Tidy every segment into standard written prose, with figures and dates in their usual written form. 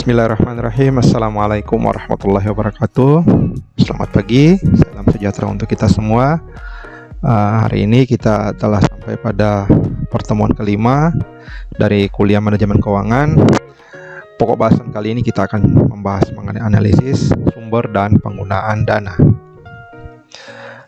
Bismillahirrahmanirrahim. Assalamualaikum warahmatullahi wabarakatuh. Selamat pagi, salam sejahtera untuk kita semua. Hari ini kita telah sampai pada pertemuan kelima dari kuliah manajemen keuangan. Pokok bahasan kali ini kita akan membahas mengenai analisis sumber dan penggunaan dana.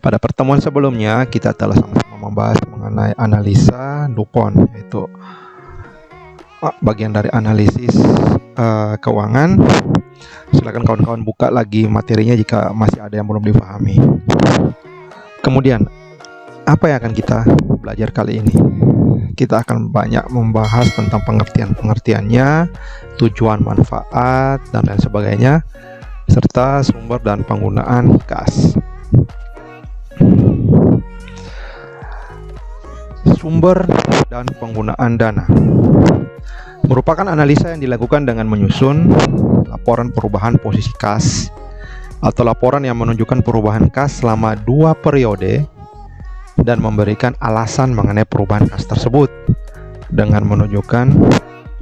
Pada pertemuan sebelumnya kita telah sama-sama membahas mengenai analisa DuPont, yaitu bagian dari analisis keuangan. Silakan kawan-kawan buka lagi materinya jika masih ada yang belum dipahami. Kemudian, apa yang akan kita belajar kali ini? Kita akan banyak membahas tentang pengertiannya, tujuan, manfaat, dan lain sebagainya, serta sumber dan penggunaan kas. Sumber dan penggunaan dana merupakan analisa yang dilakukan dengan menyusun laporan perubahan posisi kas atau laporan yang menunjukkan perubahan kas selama 2 periode dan memberikan alasan mengenai perubahan kas tersebut dengan menunjukkan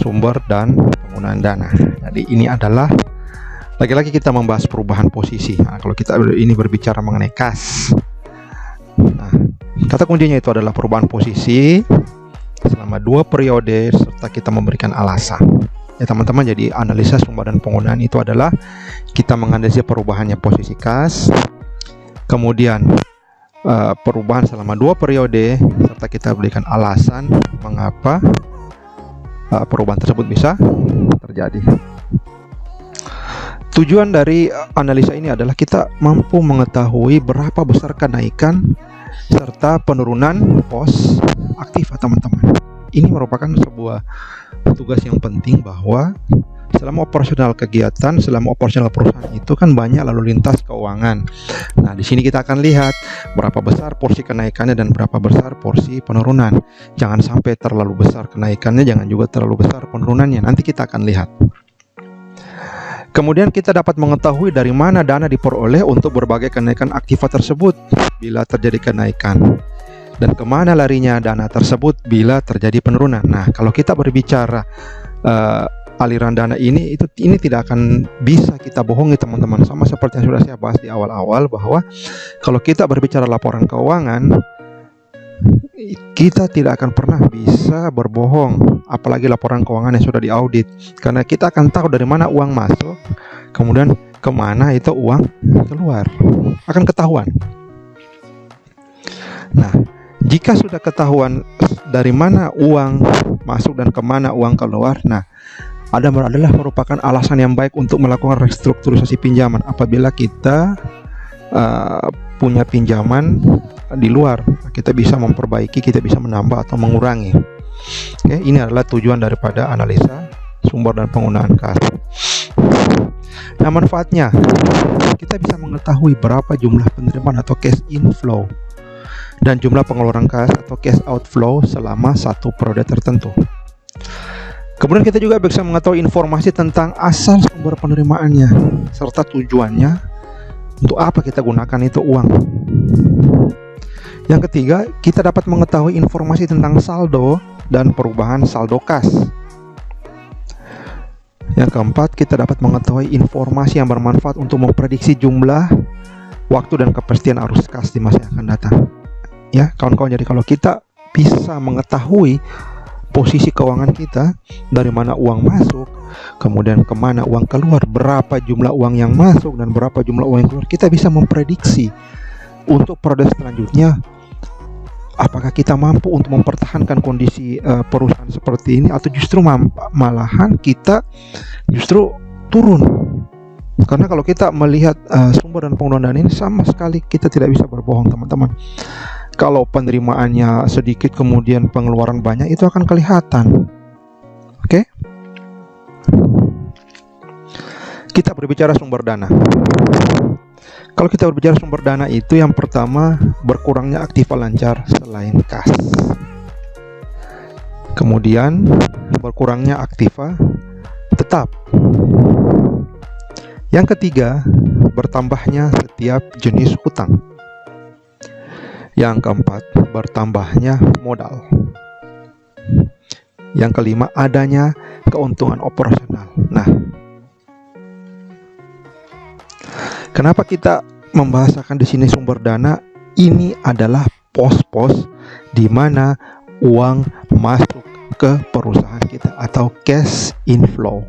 sumber dan penggunaan dana. Jadi ini adalah lagi-lagi kita membahas perubahan posisi. Nah, kalau kita ini berbicara mengenai kas, nah, kata kuncinya itu adalah perubahan posisi selama 2 periode serta kita memberikan alasan. Ya teman-teman, jadi analisa sumber dan penggunaan itu adalah kita menganalisis perubahannya posisi kas, kemudian perubahan selama 2 periode serta kita berikan alasan mengapa perubahan tersebut bisa terjadi. Tujuan dari analisa ini adalah kita mampu mengetahui berapa besar kenaikan serta penurunan pos aktif, teman-teman. Ini merupakan sebuah tugas yang penting bahwa selama operasional kegiatan, selama operasional perusahaan itu kan banyak lalu lintas keuangan. Nah, di sini kita akan lihat berapa besar porsi kenaikannya dan berapa besar porsi penurunan. Jangan sampai terlalu besar kenaikannya, jangan juga terlalu besar penurunannya. Nanti kita akan lihat. Kemudian kita dapat mengetahui dari mana dana diperoleh untuk berbagai kenaikan aktiva tersebut bila terjadi kenaikan, dan kemana larinya dana tersebut bila terjadi penurunan. Nah, kalau kita berbicara aliran dana ini tidak akan bisa kita bohongi, teman-teman. Sama seperti yang sudah saya bahas di awal-awal, bahwa kalau kita berbicara laporan keuangan, kita tidak akan pernah bisa berbohong, apalagi laporan keuangan yang sudah diaudit, karena kita akan tahu dari mana uang masuk, kemudian kemana itu uang keluar, akan ketahuan. Nah, jika sudah ketahuan dari mana uang masuk dan kemana uang keluar, nah adalah merupakan alasan yang baik untuk melakukan restrukturisasi pinjaman apabila kita punya pinjaman di luar. Kita bisa memperbaiki, kita bisa menambah atau mengurangi. Oke, ini adalah tujuan daripada analisa sumber dan penggunaan kas. Nah, manfaatnya kita bisa mengetahui berapa jumlah penerimaan atau cash inflow dan jumlah pengeluaran kas atau cash outflow selama satu periode tertentu. Kemudian kita juga bisa mengetahui informasi tentang asal sumber penerimaannya serta tujuannya, untuk apa kita gunakan itu uang. Yang ketiga, kita dapat mengetahui informasi tentang saldo dan perubahan saldo kas. Yang keempat, kita dapat mengetahui informasi yang bermanfaat untuk memprediksi jumlah, waktu, dan kepastian arus kas di masa yang akan datang. Ya, kawan-kawan, jadi kalau kita bisa mengetahui posisi keuangan kita, dari mana uang masuk, kemudian kemana uang keluar, berapa jumlah uang yang masuk dan berapa jumlah uang yang keluar, kita bisa memprediksi untuk periode selanjutnya apakah kita mampu untuk mempertahankan kondisi perusahaan seperti ini, atau justru malahan kita justru turun. Karena kalau kita melihat sumber dan penggunaan dana ini, sama sekali kita tidak bisa berbohong, teman-teman. Kalau penerimaannya sedikit kemudian pengeluaran banyak, itu akan kelihatan. Oke? Kita berbicara sumber dana. Kalau kita berbicara sumber dana itu, yang pertama, berkurangnya aktiva lancar selain kas. Kemudian berkurangnya aktiva tetap. Yang ketiga, bertambahnya setiap jenis hutang. Yang keempat, bertambahnya modal. Yang kelima, adanya keuntungan operasional. Nah, Kenapa kita membahasakan di sini sumber dana? Ini adalah pos-pos di mana uang masuk ke perusahaan kita atau cash inflow.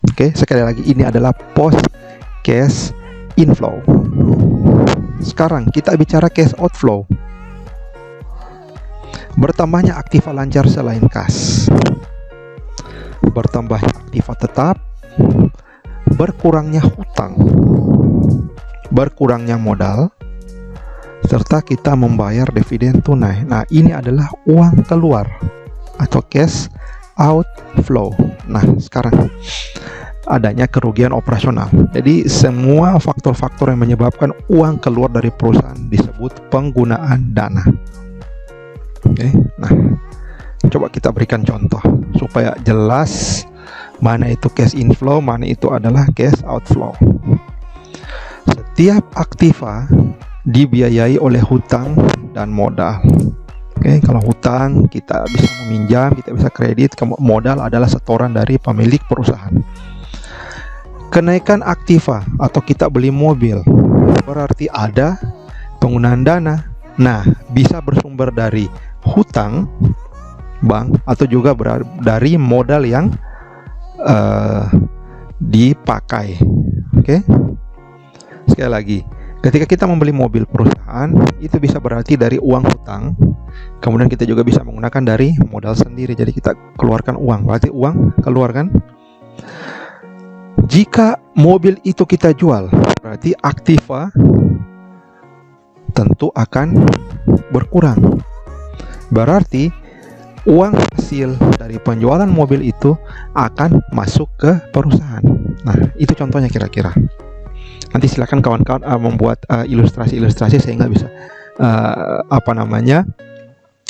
Oke, sekali lagi ini adalah pos cash inflow. Sekarang kita bicara cash outflow. Bertambahnya aktiva lancar selain kas, bertambahnya aktiva tetap, berkurangnya hutang, berkurangnya modal, serta kita membayar dividen tunai. Nah, ini adalah uang keluar atau cash outflow. Nah, sekarang adanya kerugian operasional. Jadi semua faktor-faktor yang menyebabkan uang keluar dari perusahaan disebut penggunaan dana. Oke, nah coba kita berikan contoh supaya jelas mana itu cash inflow, mana itu adalah cash outflow. Setiap aktiva dibiayai oleh hutang dan modal. Oke, kalau hutang kita bisa meminjam, kita bisa kredit, modal adalah setoran dari pemilik perusahaan. Kenaikan aktiva atau kita beli mobil berarti ada penggunaan dana. Nah, bisa bersumber dari hutang bank atau juga dari modal yang dipakai. Oke. Sekali lagi, ketika kita membeli mobil perusahaan, itu bisa berarti dari uang hutang. Kemudian kita juga bisa menggunakan dari modal sendiri. Jadi kita keluarkan uang, berarti uang keluar kan? Jika mobil itu kita jual, berarti aktiva tentu akan berkurang. Berarti uang hasil dari penjualan mobil itu akan masuk ke perusahaan. Nah, itu contohnya kira-kira. Nanti silakan kawan-kawan membuat ilustrasi-ilustrasi sehingga bisa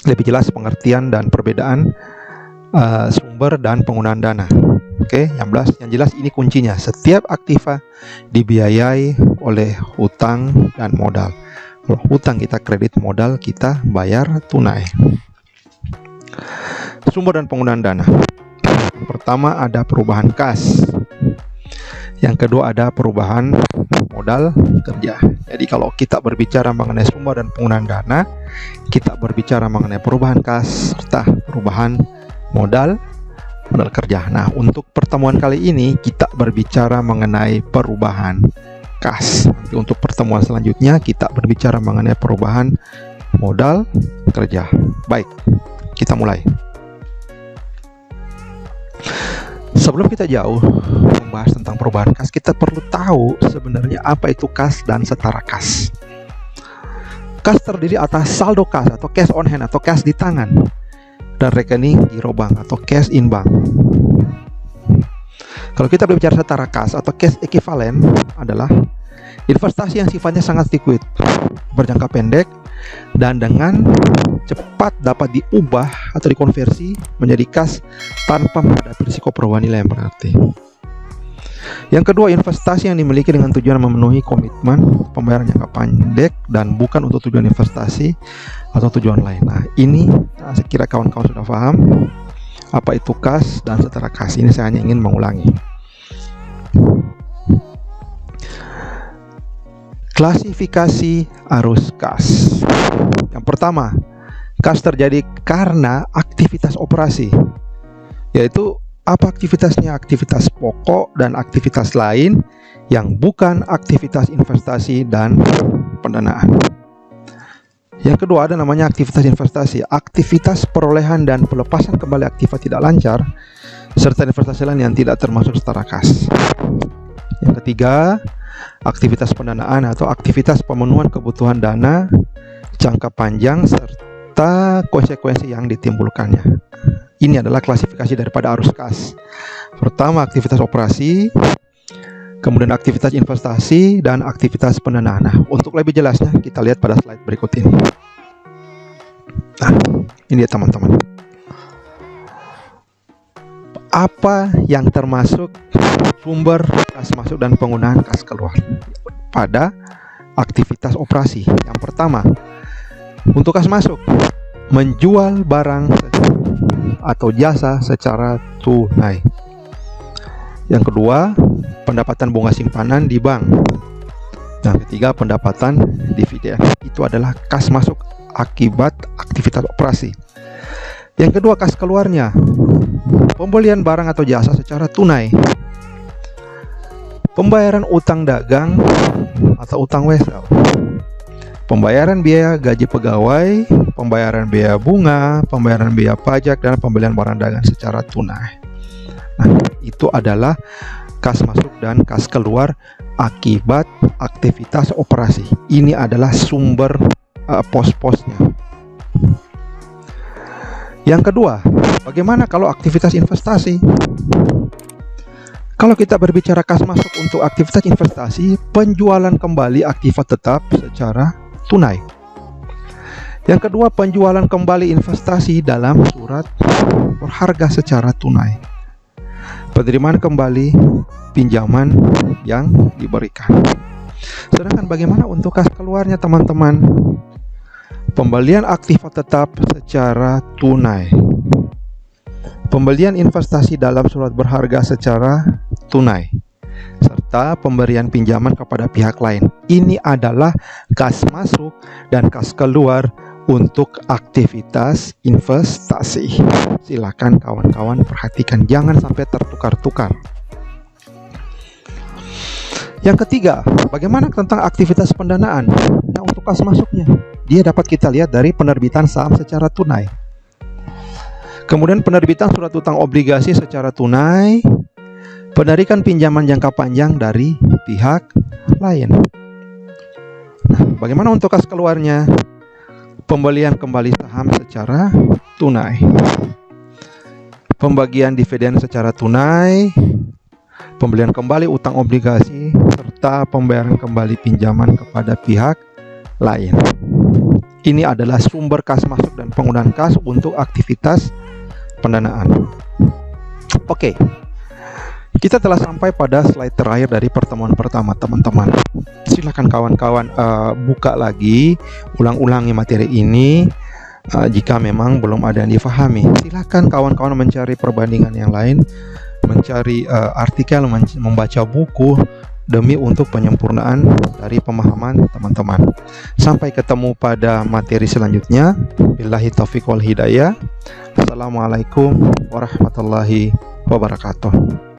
lebih jelas pengertian dan perbedaan sumber dan penggunaan dana. Oke, yang jelas ini kuncinya. Setiap aktiva dibiayai oleh hutang dan modal. Kalau hutang kita kredit, modal kita bayar tunai. Sumber dan penggunaan dana. Yang pertama ada perubahan kas. Yang kedua ada perubahan modal kerja. Jadi kalau kita berbicara mengenai sumber dan penggunaan dana, kita berbicara mengenai perubahan kas serta perubahan modal kerja. Nah, untuk pertemuan kali ini kita berbicara mengenai perubahan kas. Nanti untuk pertemuan selanjutnya kita berbicara mengenai perubahan modal kerja. Baik, kita mulai. Sebelum kita jauh membahas tentang perubahan kas, kita perlu tahu sebenarnya apa itu kas dan setara kas. Kas terdiri atas saldo kas atau cash on hand atau cash di tangan dan rekening giro bank atau cash in bank. Kalau kita berbicara setara kas atau cash equivalent adalah investasi yang sifatnya sangat liquid, berjangka pendek, dan dengan cepat dapat diubah atau dikonversi menjadi kas tanpa menghadapi risiko perubahan nilai yang berarti. Yang kedua, investasi yang dimiliki dengan tujuan memenuhi komitmen pembayaran jangka pendek dan bukan untuk tujuan investasi atau tujuan lain. Nah, ini saya kira kawan-kawan sudah paham apa itu kas dan setara kas. Ini saya hanya ingin mengulangi. Klasifikasi arus kas. Yang pertama, kas terjadi karena aktivitas operasi, yaitu apa aktivitasnya? Aktivitas pokok dan aktivitas lain yang bukan aktivitas investasi dan pendanaan. Yang kedua ada namanya aktivitas investasi, aktivitas perolehan dan pelepasan kembali aktiva tidak lancar, serta investasi lain yang tidak termasuk setara kas. Yang ketiga, aktivitas pendanaan atau aktivitas pemenuhan kebutuhan dana jangka panjang serta konsekuensi yang ditimbulkannya. Ini adalah klasifikasi daripada arus kas. Pertama, aktivitas operasi, kemudian aktivitas investasi, dan aktivitas pendanaan. Nah, untuk lebih jelasnya kita lihat pada slide berikut ini. Nah, ini dia teman-teman. Apa yang termasuk sumber kas masuk dan penggunaan kas keluar pada aktivitas operasi? Yang pertama, untuk kas masuk, menjual barang atau jasa secara tunai. Yang kedua, pendapatan bunga simpanan di bank. Yang ketiga, pendapatan dividen. Itu adalah kas masuk akibat aktivitas operasi. Yang kedua, kas keluarnya. Pembelian barang atau jasa secara tunai. Pembayaran utang dagang atau utang wesel. Pembayaran biaya gaji pegawai, pembayaran biaya bunga, pembayaran biaya pajak, dan pembelian barang dagang secara tunai. Nah, itu adalah kas masuk dan kas keluar akibat aktivitas operasi. Ini adalah sumber pos-posnya. Yang kedua, bagaimana kalau aktivitas investasi? Kalau kita berbicara kas masuk untuk aktivitas investasi, penjualan kembali aktiva tetap secara tunai. Yang kedua, penjualan kembali investasi dalam surat berharga secara tunai. Penerimaan kembali pinjaman yang diberikan. Sedangkan bagaimana untuk kas keluarnya, teman-teman? Pembelian aktiva tetap secara tunai. Pembelian investasi dalam surat berharga secara tunai, serta pemberian pinjaman kepada pihak lain. Ini adalah kas masuk dan kas keluar untuk aktivitas investasi. Silakan kawan-kawan perhatikan, jangan sampai tertukar-tukar. Yang ketiga, bagaimana tentang aktivitas pendanaan? Nah, untuk kas masuknya, dia dapat kita lihat dari penerbitan saham secara tunai. Kemudian penerbitan surat utang obligasi secara tunai, penarikan pinjaman jangka panjang dari pihak lain. Nah, bagaimana untuk kas keluarnya? Pembelian kembali saham secara tunai, pembagian dividen secara tunai, pembelian kembali utang obligasi, serta pembayaran kembali pinjaman kepada pihak lain. Ini adalah sumber kas masuk dan penggunaan kas untuk aktivitas pendanaan. Oke, kita telah sampai pada slide terakhir dari pertemuan pertama, teman-teman. Silakan kawan-kawan buka lagi, ulang-ulangi materi ini. Jika memang belum ada yang difahami, silakan kawan-kawan mencari perbandingan yang lain, mencari artikel, membaca buku demi untuk penyempurnaan dari pemahaman teman-teman. Sampai ketemu pada materi selanjutnya. Billahi taufiq wal hidayah. Assalamualaikum warahmatullahi wabarakatuh.